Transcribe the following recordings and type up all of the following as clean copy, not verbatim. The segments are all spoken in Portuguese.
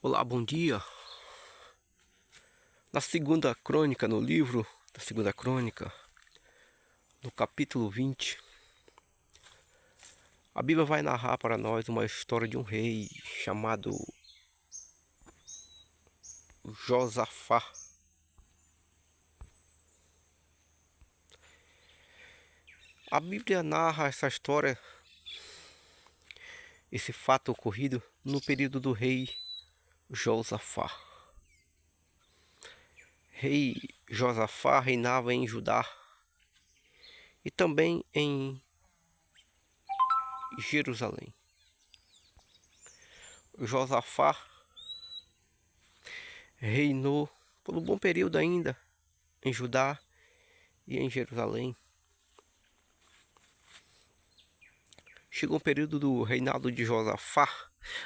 Olá, bom dia. Na segunda crônica, no livro da segunda crônica, no capítulo 20, a Bíblia vai narrar para nós uma história de um rei chamado Josafá. A Bíblia narra essa história, esse fato ocorrido no período do rei Josafá. Rei Josafá reinava em Judá e também em Jerusalém. Josafá reinou por um bom período ainda em Judá e em Jerusalém. Chegou um período do reinado de Josafá.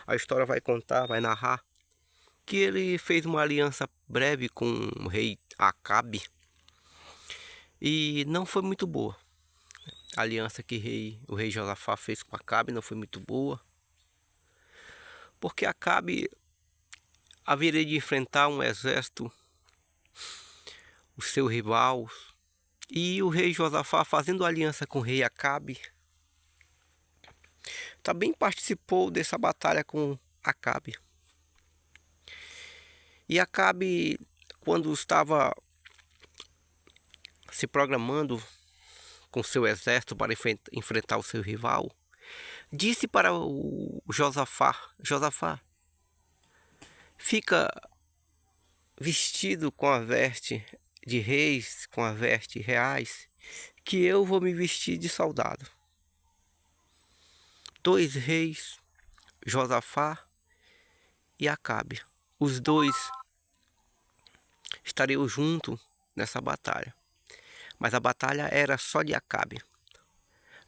A história vai contar, vai narrar que ele fez uma aliança breve com o rei Acabe e não foi muito boa. A aliança que o rei Josafá fez com Acabe não foi muito boa, porque Acabe haveria de enfrentar um exército, o seu rival, e o rei Josafá, fazendo aliança com o rei Acabe, também participou dessa batalha com Acabe. E Acabe, quando estava se programando com seu exército para enfrentar o seu rival, disse para o Josafá: Josafá, fica vestido com a veste de reis, com a veste reais, que eu vou me vestir de soldado. Dois reis, Josafá e Acabe, os dois estariam juntos nessa batalha, mas a batalha era só de Acabe.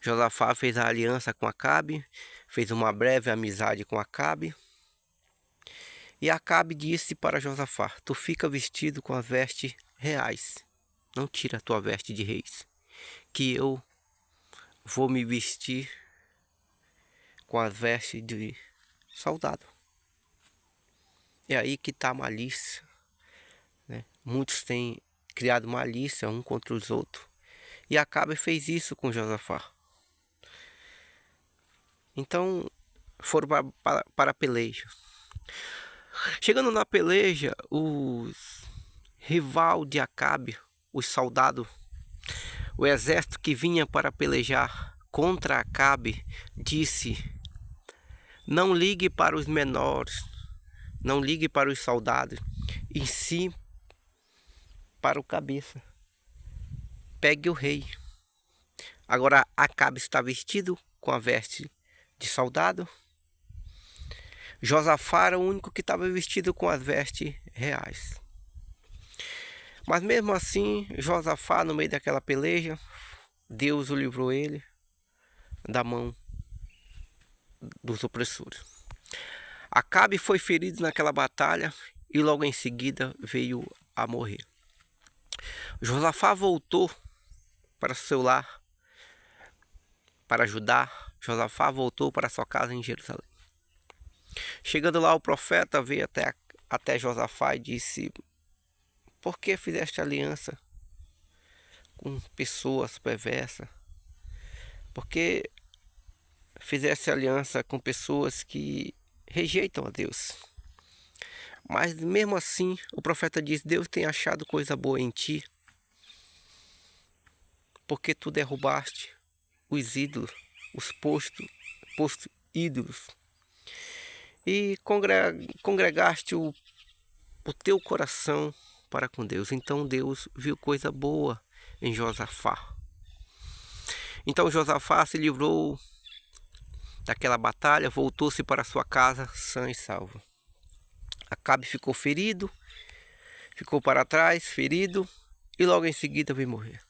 Josafá fez a aliança com Acabe, fez uma breve amizade com Acabe. E Acabe disse para Josafá: tu fica vestido com as vestes reais, não tira a tua veste de reis, que eu vou me vestir com as vestes de soldado. É aí que está a malícia, né? Muitos têm criado malícia um contra os outros. E Acabe fez isso com Josafá. Então foram para a peleja. Chegando na peleja, os rival de Acabe, os soldados, o exército que vinha para pelejar contra Acabe, disse: não ligue para os menores, não ligue para os soldados, e sim para o cabeça. Pegue o rei. Agora Acabe está vestido com a veste de soldado. Josafá era o único que estava vestido com as vestes reais. Mas mesmo assim, Josafá, no meio daquela peleja, Deus o livrou ele da mão dos opressores. Acabe foi ferido naquela batalha e logo em seguida veio a morrer. Josafá voltou para seu lar, para Judá. Josafá voltou para sua casa em Jerusalém. Chegando lá, o profeta veio até Josafá e disse: por que fizeste aliança com pessoas perversas? Por que fizeste aliança com pessoas que rejeitam a Deus? Mas mesmo assim, o profeta diz: Deus tem achado coisa boa em ti, porque tu derrubaste os ídolos, os postos ídolos, e congregaste o teu coração para com Deus. Então Deus viu coisa boa em Josafá. Então Josafá se livrou daquela batalha, voltou-se para sua casa sã e salvo. Acabe ficou ferido, ficou para trás, ferido, e logo em seguida veio morrer.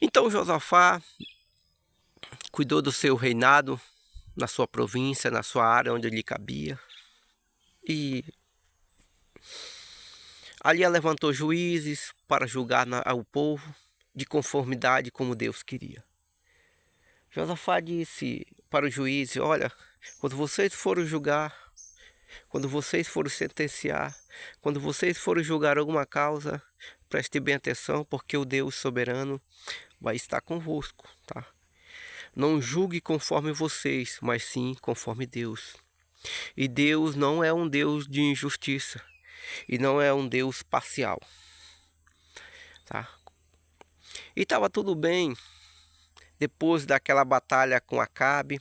Então Josafá cuidou do seu reinado na sua província, na sua área onde lhe cabia, e ali levantou juízes para julgar o povo de conformidade como Deus queria. Josafá disse para o juiz: olha, quando vocês forem julgar, quando vocês forem sentenciar, quando vocês forem julgar alguma causa, preste bem atenção, porque o Deus soberano vai estar convosco, tá? Não julgue conforme vocês, mas sim conforme Deus. E Deus não é um Deus de injustiça, e não é um Deus parcial, tá? E estava tudo bem depois daquela batalha com Acabe,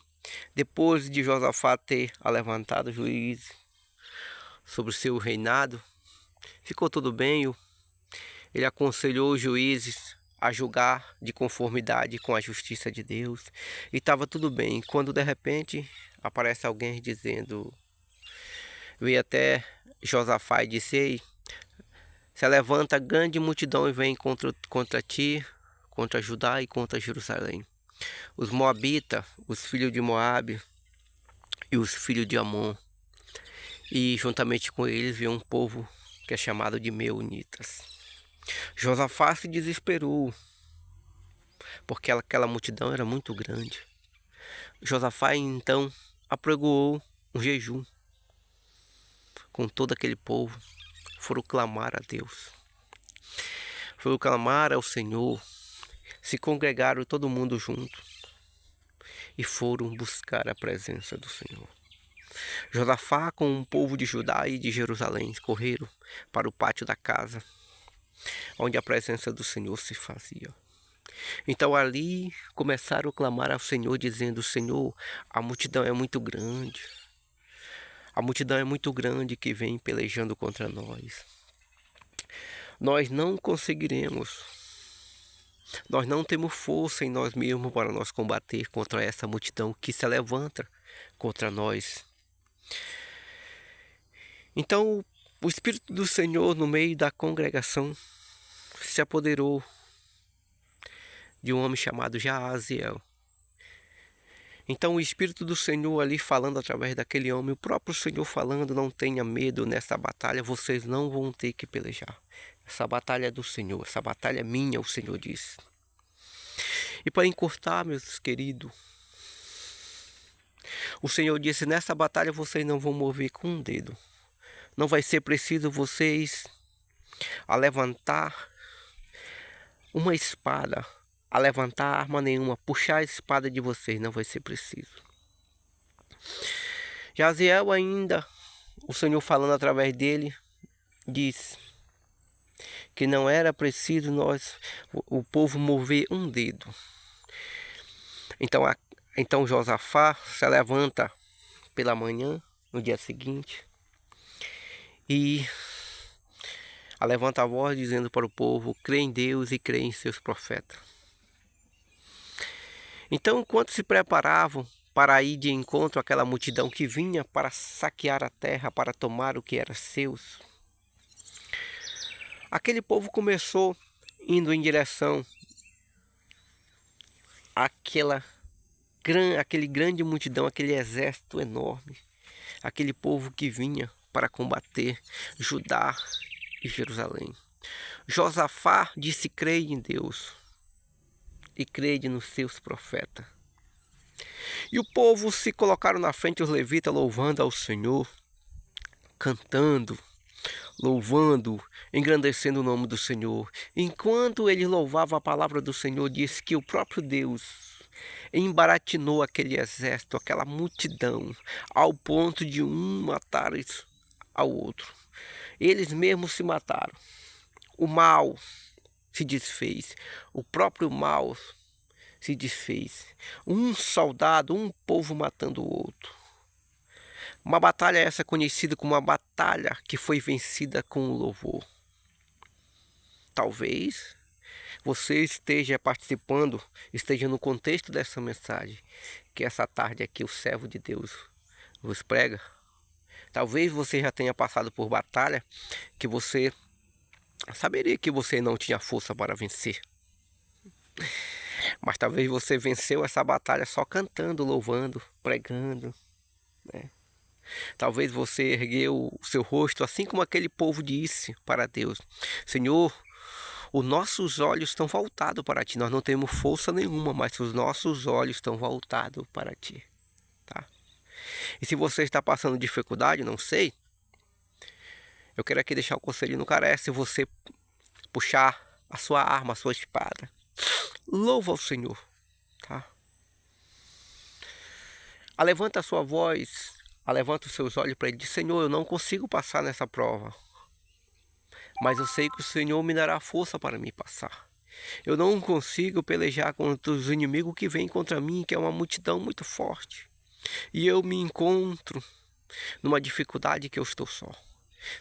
depois de Josafá ter levantado juízes sobre o seu reinado, ficou tudo bem. Ele aconselhou os juízes a julgar de conformidade com a justiça de Deus, e estava tudo bem, quando de repente aparece alguém dizendo, veio até Josafá e disse: ei, se levanta grande multidão e vem contra ti, contra Judá e contra Jerusalém. Os moabitas, os filhos de Moabe e os filhos de Amon, e juntamente com eles veio um povo que é chamado de Meunitas. Josafá se desesperou, porque aquela multidão era muito grande. Josafá então apregoou um jejum com todo aquele povo. Foram clamar a Deus, foram clamar ao Senhor, se congregaram todo mundo junto e foram buscar a presença do Senhor. Josafá com o povo de Judá e de Jerusalém correram para o pátio da casa, onde a presença do Senhor se fazia. Então ali começaram a clamar ao Senhor, dizendo: Senhor, a multidão é muito grande. A multidão é muito grande que vem pelejando contra nós. Nós não conseguiremos. Nós não temos força em nós mesmos para nós combater contra essa multidão que se levanta contra nós. Então o Espírito do Senhor no meio da congregação se apoderou de um homem chamado Jaaziel. Então o Espírito do Senhor ali falando através daquele homem, o próprio Senhor falando: não tenha medo nessa batalha, vocês não vão ter que pelejar. Essa batalha é do Senhor, essa batalha é minha, o Senhor disse. E para encurtar, meus queridos, o Senhor disse: nessa batalha vocês não vão mover com um dedo. Não vai ser preciso vocês a levantar uma espada, a levantar arma nenhuma, puxar a espada de vocês, não vai ser preciso. Jaaziel ainda, o Senhor falando através dele, diz que não era preciso o povo mover um dedo. Então Josafá se levanta pela manhã, no dia seguinte, e levanta a voz dizendo para o povo: crê em Deus e crê em seus profetas. Então, enquanto se preparavam para ir de encontro àquela multidão que vinha para saquear a terra, para tomar o que era seus, aquele povo começou indo em direção àquele grande multidão, aquele exército enorme, aquele povo que vinha para combater Judá e Jerusalém. Josafá disse: creia em Deus e crede nos seus profetas. E o povo se colocaram na frente, os levitas, louvando ao Senhor, cantando, louvando, engrandecendo o nome do Senhor. Enquanto eles louvavam a palavra do Senhor, disse que o próprio Deus embaratinou aquele exército, aquela multidão, ao ponto de um matar ao outro. Eles mesmos se mataram. O mal se desfez, o próprio mal se desfez. Um soldado, um povo matando o outro. Uma batalha essa conhecida como uma batalha que foi vencida com o louvor. Talvez você esteja participando, esteja no contexto dessa mensagem, que essa tarde aqui o servo de Deus vos prega. Talvez você já tenha passado por batalha que você saberia que você não tinha força para vencer. Mas talvez você venceu essa batalha só cantando, louvando, pregando, né? Talvez você ergueu o seu rosto, assim como aquele povo disse para Deus: Senhor, os nossos olhos estão voltados para Ti. Nós não temos força nenhuma, mas os nossos olhos estão voltados para Ti. Tá? E se você está passando dificuldade, não sei, eu quero aqui deixar o conselho no carece, se você puxar a sua arma, a sua espada. Louva ao Senhor, tá? Alevanta a sua voz, alevanta os seus olhos para Ele. Diz: Senhor, eu não consigo passar nessa prova, mas eu sei que o Senhor me dará força para me passar. Eu não consigo pelejar contra os inimigos que vêm contra mim, que é uma multidão muito forte. E eu me encontro numa dificuldade que eu estou só.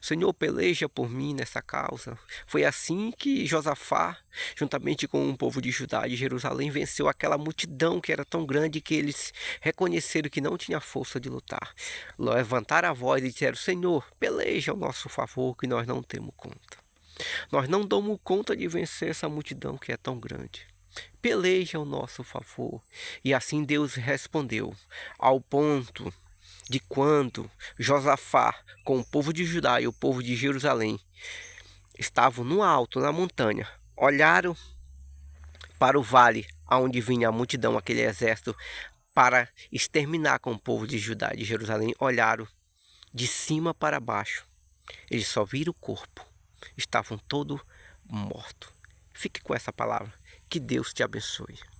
Senhor, peleja por mim nessa causa. Foi assim que Josafá, juntamente com o povo de Judá e Jerusalém, venceu aquela multidão que era tão grande que eles reconheceram que não tinha força de lutar. Levantaram a voz e disseram: Senhor, peleja ao nosso favor, que nós não temos conta. Nós não damos conta de vencer essa multidão que é tão grande. Peleja ao nosso favor. E assim Deus respondeu, ao ponto de quando Josafá, com o povo de Judá e o povo de Jerusalém, estavam no alto, na montanha, olharam para o vale, aonde vinha a multidão, aquele exército, para exterminar com o povo de Judá e de Jerusalém, olharam de cima para baixo. Eles só viram o corpo. Estavam todos mortos. Fique com essa palavra. Que Deus te abençoe.